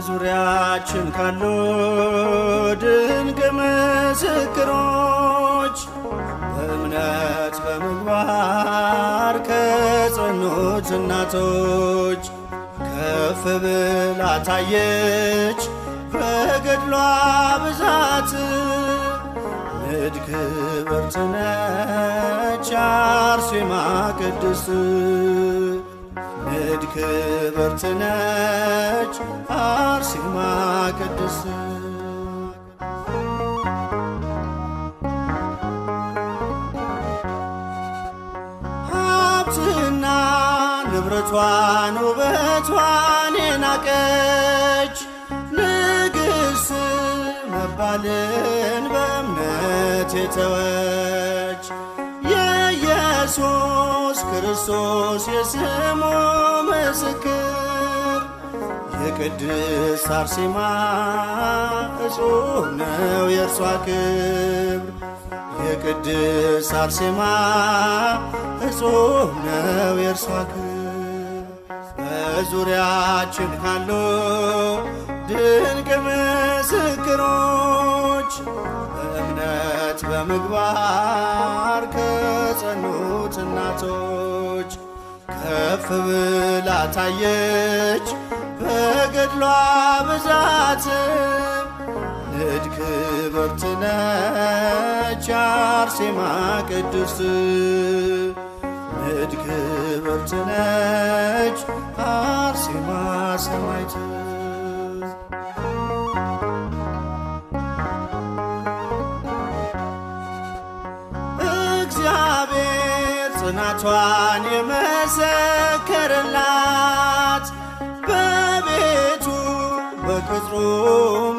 በዙሪያችን ካሉ ድንቅ ምስክሮች በእምነት በምግባር ከጸኑት እናቶች ከፍ ብላ ታየች በገድሏ ብዛት። ንድ ክብርት ነች አርሴማ ቅድስት፣ ንድ ክብርት ነች አርሴማ ቅድስት። ሀብትና ንብረቷን ውበቷን የናቀች ንግሥት መባልን በእምነት የተወች የኢየሱስ ክርስቶስ የስሙ ምስክር የቅድስት አርሴማ እጹብ ነው የእርሷ ክብር። የቅድስት አርሴማ እጹብ ነው የእርሷ ክብር። በዙሪያችን ካሉ ድንቅ ምስክሮች በእምነት በምግባር ከጸኑት እናቶች ከፍ ብላ ታየች በገድሏ ብዛት። ንድ ክብርት ነች አርሴማ ቅድስት፣ ንድ ክብርት ነች አርሴማ ሰማዕት። እግዚአብሔር ጽናቷን የመሰከረላት በቤቱ በቅጥሩ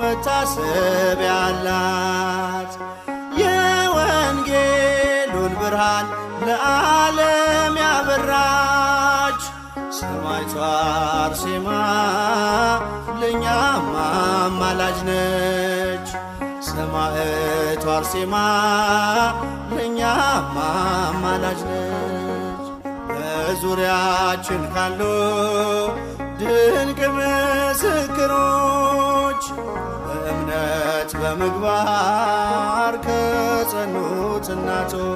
መታሰቢያ አላት። የወንጌሉን ብርሃን ለዓለም ያበራች ሰማዕቷ አርሴማ ለእኛም አማላጅ ነች። ሰማዕቷ አርሴማ ለእኛም አማላጅ ነች። በዙሪያችን ካሉ ድንቅ ምስክሮች በእምነት በምግባር ከጸኑት እናቶች